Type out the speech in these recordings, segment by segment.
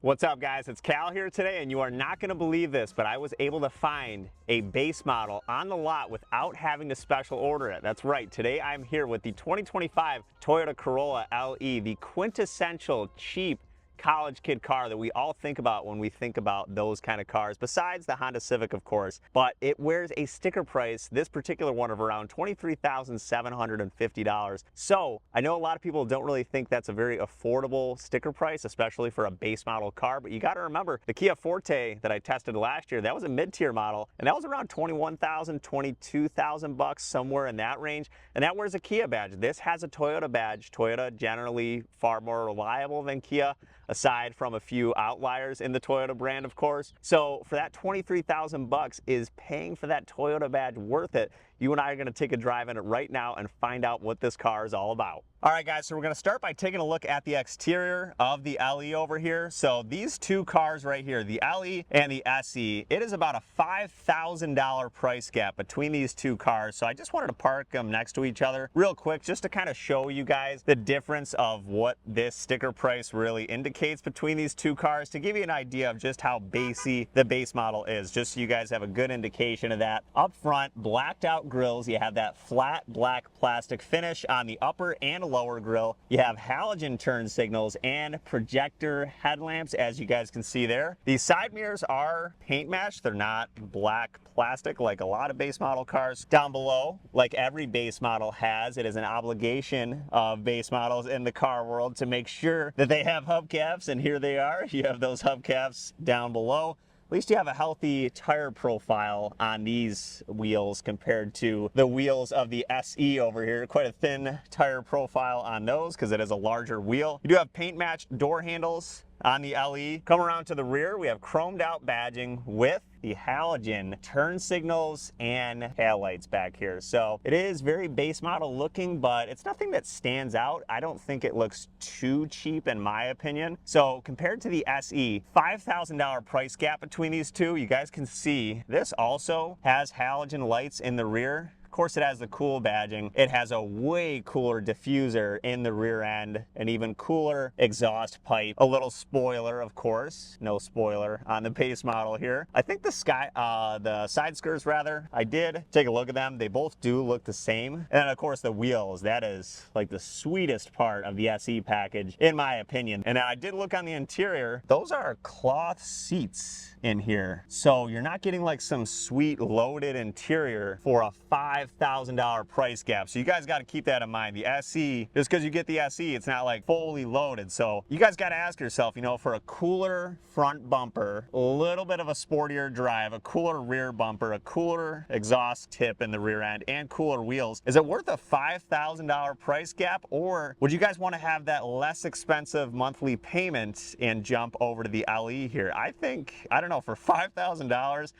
What's up, guys? It's Cal here today, and you are not going to believe this, but I was able to find a base model on the lot without having to special order it. That's right. Today I'm here with the 2025 Toyota Corolla LE, the quintessential cheap college kid car that we all think about when we think about those kind of cars, besides the Honda Civic, of course. But it wears a sticker price, this particular one, of around $23,750. So I know a lot of people don't really think that's a very affordable sticker price, especially for a base model car. But you got to remember, the Kia Forte that I tested last year, that was a mid-tier model, and that was around $21,000, $22,000, somewhere in that range. And that wears a Kia badge. This has a Toyota badge. Toyota generally far more reliable than Kia, aside from a few outliers in the Toyota brand, of course. So for that $23,000, is paying for that Toyota badge worth it? You and I are going to take a drive in it right now and find out what this car is all about. All right, guys, so we're going to start by taking a look at the exterior of the LE over here. So these two cars right here, the LE and the SE, it is about a $5,000 price gap between these two cars. So I just wanted to park them next to each other real quick, just to kind of show you guys the difference of what this sticker price really indicates between these two cars, to give you an idea of just how basey the base model is, just so you guys have a good indication of that. Up front, blacked out grills. You have that flat black plastic finish on the upper and lower grille. You have halogen turn signals and projector headlamps, as you guys can see there. These side mirrors are paint matched. They're not black plastic like a lot of base model cars. Down below, like every base model has, it is an obligation of base models in the car world to make sure that they have hubcaps, and here they are. You have those hubcaps down below. At least you have a healthy tire profile on these wheels compared to the wheels of the SE over here. Quite a thin tire profile on those because it is a larger wheel. You do have paint matched door handles on the LE. Come around to the rear, we have chromed out badging with the halogen turn signals and taillights back here. So it is very base model looking, but it's nothing that stands out. I don't think it looks too cheap in my opinion. So compared to the SE, $5,000 price gap between these two. You guys can see this also has halogen lights in the rear. Of course, it has the cool badging. It has a way cooler diffuser in the rear end, an even cooler exhaust pipe, a little spoiler, of course. No spoiler on the base model here. I think the side skirts, rather, I did take a look at them. They both do look the same. And then, of course, the wheels. That is like the sweetest part of the SE package, in my opinion. And I did look on the interior. Those are cloth seats in here. So you're not getting like some sweet loaded interior for a $5,000 price gap. So you guys got to keep that in mind. The SE, just because you get the SE, it's not like fully loaded. So you guys got to ask yourself, you know, for a cooler front bumper, a little bit of a sportier drive, a cooler rear bumper, a cooler exhaust tip in the rear end, and cooler wheels, is it worth a $5,000 price gap? Or would you guys want to have that less expensive monthly payment and jump over to the LE here? I think, I don't know, for $5,000,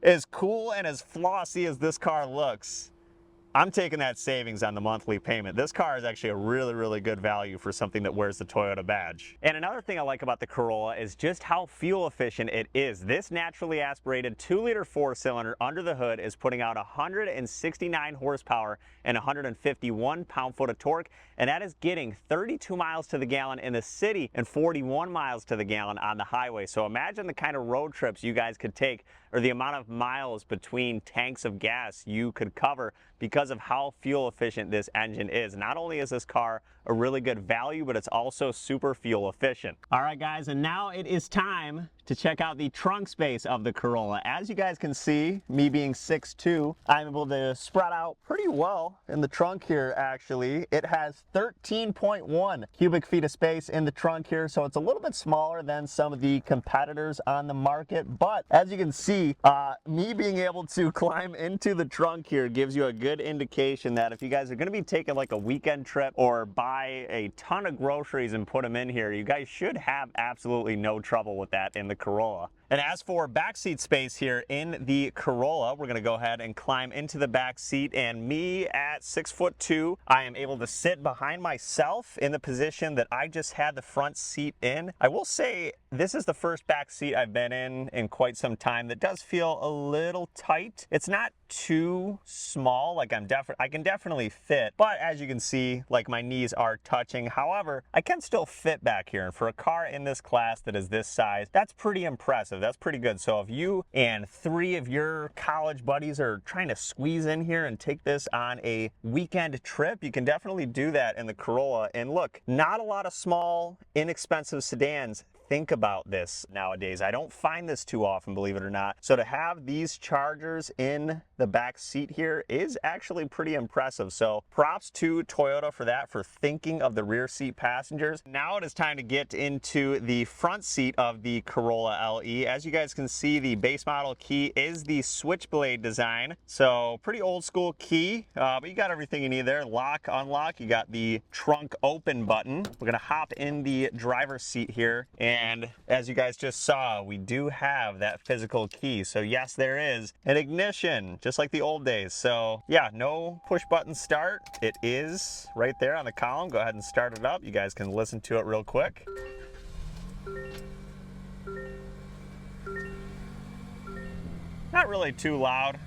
as cool and as flossy as this car looks, I'm taking that savings on the monthly payment. This car is actually a really, really good value for something that wears the Toyota badge. And another thing I like about the Corolla is just how fuel efficient it is. This naturally aspirated 2-liter 4-cylinder under the hood is putting out 169 horsepower and 151 pound-foot of torque, and that is getting 32 miles to the gallon in the city and 41 miles to the gallon on the highway. So imagine the kind of road trips you guys could take, or the amount of miles between tanks of gas you could cover because of how fuel efficient this engine is. Not only is this car a really good value, but it's also super fuel efficient. All right, guys, and now it is time to check out the trunk space of the Corolla. As you guys can see, me being 6'2", I'm able to spread out pretty well in the trunk here, actually. It has 13.1 cubic feet of space in the trunk here, so it's a little bit smaller than some of the competitors on the market. But as you can see, me being able to climb into the trunk here gives you a good indication that if you guys are gonna be taking like a weekend trip or buy a ton of groceries and put them in here, you guys should have absolutely no trouble with that in the Corolla. And as for backseat space here in the Corolla, we're gonna go ahead and climb into the back seat, and me at 6'2", I am able to sit behind myself in the position that I just had the front seat in. I will say this is the first back seat I've been in quite some time that does feel a little tight. It's not too small. Like I can definitely fit, but as you can see, like my knees are touching. However, I can still fit back here. And for a car in this class that is this size, that's pretty impressive. That's pretty good. So if you and 3 of your college buddies are trying to squeeze in here and take this on a weekend trip, you can definitely do that in the Corolla. And look, not a lot of small, inexpensive sedans think about this nowadays. I don't find this too often, believe it or not. So to have these chargers in the back seat here is actually pretty impressive. So props to Toyota for that, for thinking of the rear seat passengers. Now it is time to get into the front seat of the Corolla LE. As you guys can see, the base model key is the switchblade design. So pretty old school key, but you got everything you need there. Lock, unlock, you got the trunk open button. We're gonna hop in the driver's seat here, and as you guys just saw, we do have that physical key. So yes, there is an ignition, just like the old days. So yeah, no push button start. It is right there on the column. Go ahead and start it up. You guys can listen to it real quick. Not really too loud,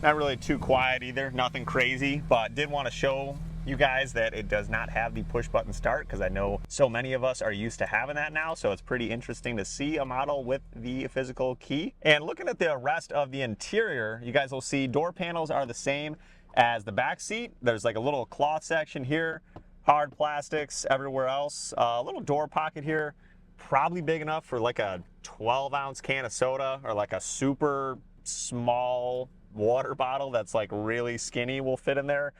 not really too quiet either, nothing crazy, but did want to show you guys that it does not have the push button start, because I know so many of us are used to having that now. So it's pretty interesting to see a model with the physical key. And looking at the rest of the interior, you guys will see door panels are the same as the back seat. There's like a little cloth section here, hard plastics everywhere else, a little door pocket here, probably big enough for like a 12-ounce can of soda, or like a super small water bottle that's like really skinny will fit in there.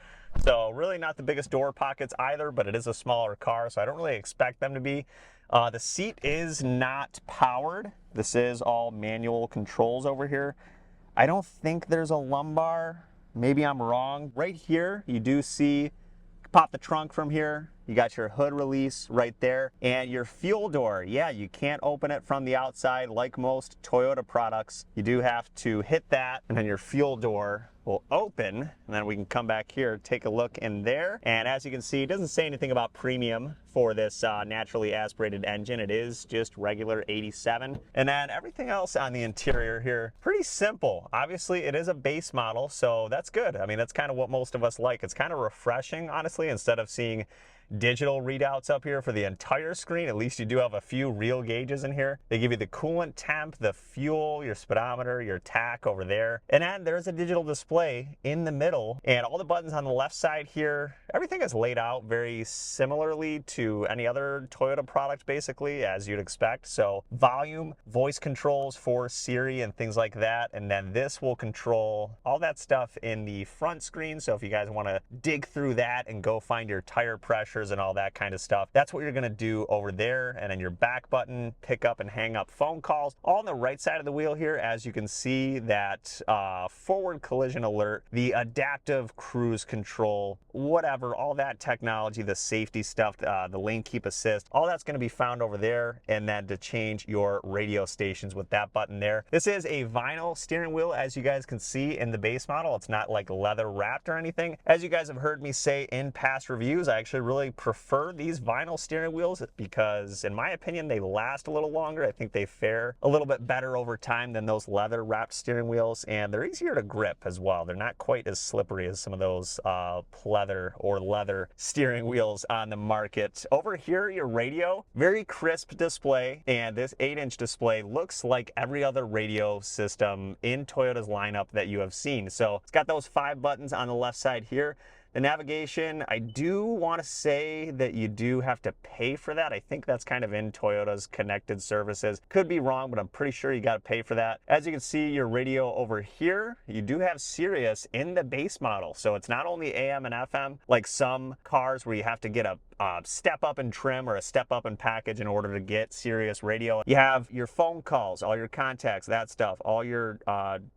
So really not the biggest door pockets either, but it is a smaller car, so I don't really expect them to be. The seat is not powered. This is all manual controls over here. I don't think there's a lumbar. Maybe I'm wrong. Right here, you do see, pop the trunk from here. You got your hood release right there, and your fuel door. Yeah, you can't open it from the outside like most Toyota products. You do have to hit that, and then your fuel door will open, and then we can come back here, take a look in there. And as you can see, it doesn't say anything about premium for this naturally aspirated engine. It is just regular 87. And then everything else on the interior here, pretty simple. Obviously, it is a base model, so that's good. I mean, that's kind of what most of us like. It's kind of refreshing, honestly, instead of seeing digital readouts up here for the entire screen. At least you do have a few real gauges in here. They give you the coolant temp, the fuel, your speedometer, your tach over there. And then there's a digital display in the middle, and all the buttons on the left side here, everything is laid out very similarly to any other Toyota product, basically, as you'd expect. So volume, voice controls for Siri and things like that. And then this will control all that stuff in the front screen. So if you guys want to dig through that and go find your tire pressure and all that kind of stuff, that's what you're going to do over there. And then your back button, pick up and hang up phone calls. All on the right side of the wheel here, as you can see, that forward collision alert, the adaptive cruise control, whatever, all that technology, the safety stuff, the lane keep assist, all that's going to be found over there. And then to change your radio stations with that button there. This is a vinyl steering wheel, as you guys can see in the base model. It's not like leather wrapped or anything. As you guys have heard me say in past reviews, I actually really prefer these vinyl steering wheels because, in my opinion, they last a little longer. I think they fare a little bit better over time than those leather wrapped steering wheels, and they're easier to grip as well. They're not quite as slippery as some of those pleather or leather steering wheels on the market. Over here, your radio, very crisp display, and this 8-inch display looks like every other radio system in Toyota's lineup that you have seen. So it's got those 5 buttons on the left side here. The navigation, I do want to say that you do have to pay for that. I think that's kind of in Toyota's connected services. Could be wrong, but I'm pretty sure you got to pay for that. As you can see, your radio over here, you do have Sirius in the base model. So it's not only AM and FM like some cars where you have to get a step up in trim or a step up in package in order to get Sirius radio. You have your phone calls, all your contacts, that stuff, all your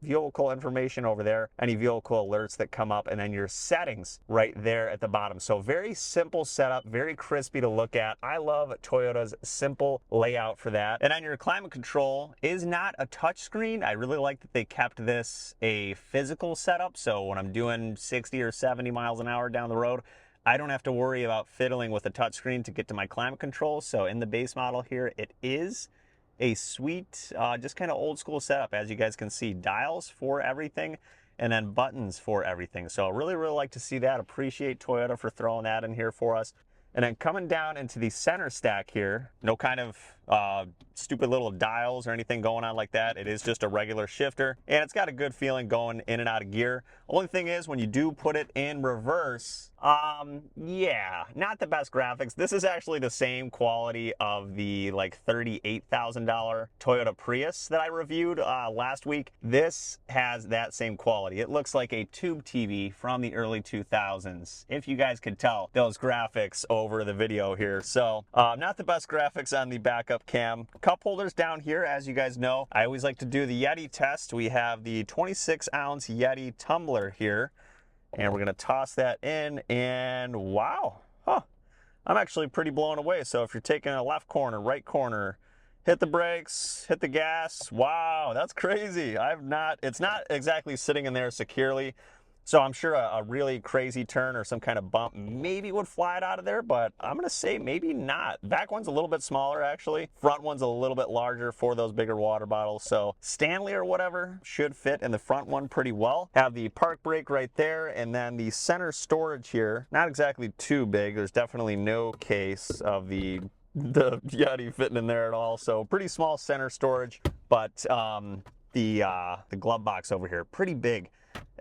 vehicle information over there, any vehicle alerts that come up, and then your settings right there at the bottom. So very simple setup, very crispy to look at. I love Toyota's simple layout for that. And then your climate control is not a touch screen. I really like that they kept this a physical setup. So when I'm doing 60 or 70 miles an hour down the road, I don't have to worry about fiddling with a touchscreen to get to my climate control. So in the base model here, it is a sweet, just kind of old school setup. As you guys can see, dials for everything. and then buttons for everything. So really like to see that. Appreciate Toyota for throwing that in here for us. And then coming down into the center stack here, no kind of stupid little dials or anything going on like that. It is just a regular shifter, and it's got a good feeling going in and out of gear. Only thing is, when you do put it in reverse, yeah, not the best graphics. This is actually the same quality of the like $38,000 Toyota Prius that I reviewed last week. This has that same quality. It looks like a tube TV from the early 2000s, if you guys could tell those graphics over the video here. So not the best graphics on the backup cam. Cup holders down here, as you guys know. I always like to do the Yeti test. We have the 26-ounce Yeti tumbler here, and we're gonna toss that in, and wow, I'm actually pretty blown away. So if you're taking a left corner, right corner, hit the brakes, hit the gas, wow, that's crazy. It's not exactly sitting in there securely. So I'm sure a really crazy turn or some kind of bump maybe would fly it out of there, but I'm gonna say maybe not. Back one's a little bit smaller actually. Front one's a little bit larger for those bigger water bottles. So Stanley or whatever should fit in the front one pretty well. Have the park brake right there, and then the center storage here, not exactly too big. There's definitely no case of the Yeti fitting in there at all. So pretty small center storage, but the glove box over here, pretty big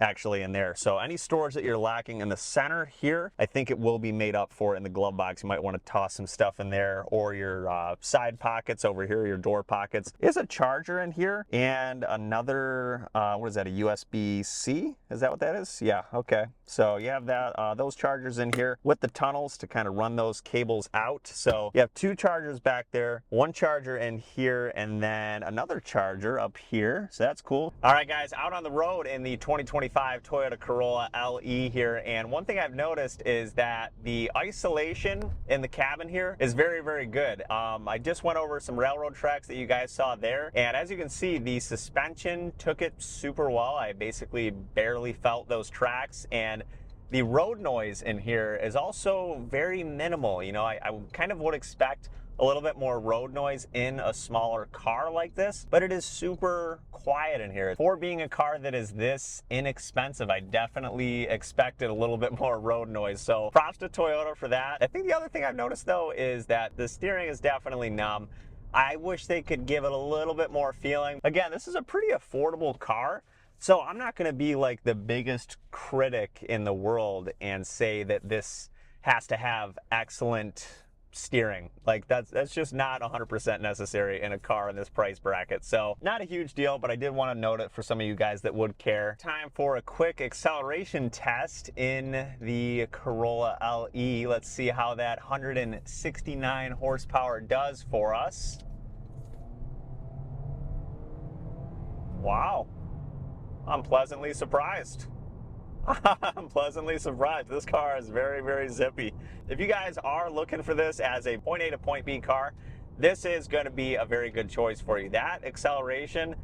actually in there. So any storage that you're lacking in the center here, I think it will be made up for in the glove box. You might want to toss some stuff in there, or your side pockets over here, your door pockets. Is a charger in here, and another, what is that, a USB-C? Is that what that is? Yeah, okay. So you have that, those chargers in here with the tunnels to kind of run those cables out. So you have two chargers back there, one charger in here, and then another charger up here. So that's cool. All right, guys, out on the road in the 2025 Toyota Corolla LE here, and one thing I've noticed is that the isolation in the cabin here is very good. I just went over some railroad tracks that you guys saw there, and as you can see, the suspension took it super well. I basically barely felt those tracks, and the road noise in here is also very minimal. You know, I kind of would expect a little bit more road noise in a smaller car like this, but it is super quiet in here. For being a car that is this inexpensive, I definitely expected a little bit more road noise. So props to Toyota for that. I think the other thing I've noticed though is that the steering is definitely numb. I wish they could give it a little bit more feeling. Again, this is a pretty affordable car, so I'm not gonna be like the biggest critic in the world and say that this has to have excellent steering. Like that's just not 100% necessary in a car in this price bracket. So not a huge deal, but I did want to note it for some of you guys that would care. Time for a quick acceleration test in the Corolla LE. Let's see how that 169 horsepower does for us. Wow, I'm pleasantly surprised. I'm pleasantly surprised. This car is very zippy. If you guys are looking for this as a point A to point B car, this is going to be a very good choice for you. That acceleration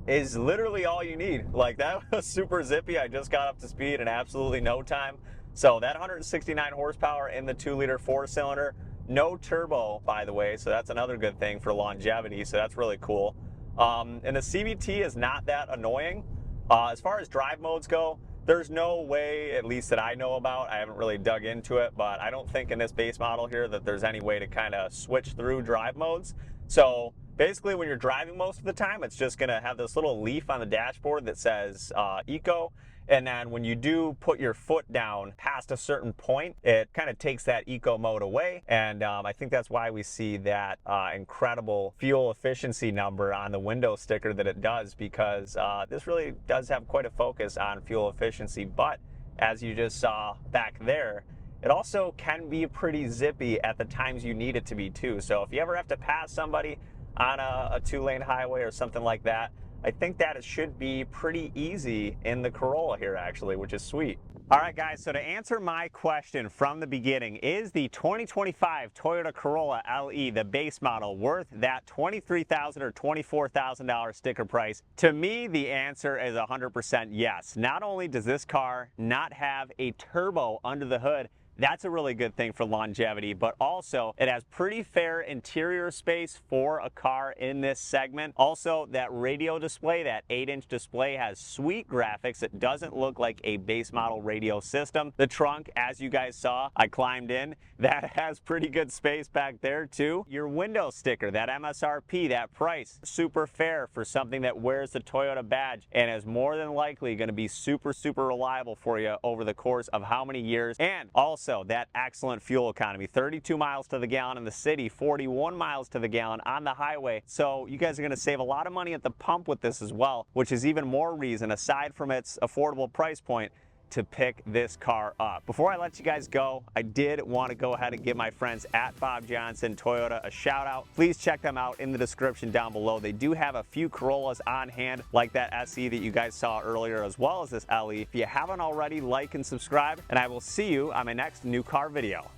is literally all you need. Like, that was super zippy. I just got up to speed in absolutely no time. So that 169 horsepower in the 2-liter 4-cylinder, no turbo, by the way, so that's another good thing for longevity, so that's really cool. And the CVT is not that annoying. As far as drive modes go, there's no way, at least that I know about, I haven't really dug into it, but I don't think in this base model here that there's any way to kind of switch through drive modes. So basically when you're driving most of the time, it's just gonna have this little leaf on the dashboard that says Eco, and then when you do put your foot down past a certain point, it kind of takes that Eco mode away, and I think that's why we see that incredible fuel efficiency number on the window sticker that it does, because this really does have quite a focus on fuel efficiency. But as you just saw back there, it also can be pretty zippy at the times you need it to be too. So if you ever have to pass somebody on a 2-lane highway or something like that, I think that it should be pretty easy in the Corolla here actually, which is sweet. All right guys, so to answer my question from the beginning, is the 2025 Toyota Corolla LE, the base model, worth that $23,000 or $24,000 sticker price? To me, the answer is 100% yes. Not only does this car not have a turbo under the hood, That's a really good thing for longevity, but also it has pretty fair interior space for a car in this segment. Also, that radio display, that 8-inch display, has sweet graphics. It doesn't look like a base model radio system. The trunk, as you guys saw, I climbed in, that has pretty good space back there too. Your window sticker, that MSRP, that price, super fair for something that wears the Toyota badge and is more than likely going to be super reliable for you over the course of how many years. And also that excellent fuel economy, 32 miles to the gallon in the city, 41 miles to the gallon on the highway. So you guys are going to save a lot of money at the pump with this as well, which is even more reason, aside from its affordable price point, to pick this car up. Before I let you guys go, I did want to go ahead and give my friends at Bob Johnson Toyota a shout out. Please check them out in the description down below. They do have a few Corollas on hand, like that SE that you guys saw earlier, as well as this LE. If you haven't already, like and subscribe, and I will see you on my next new car video.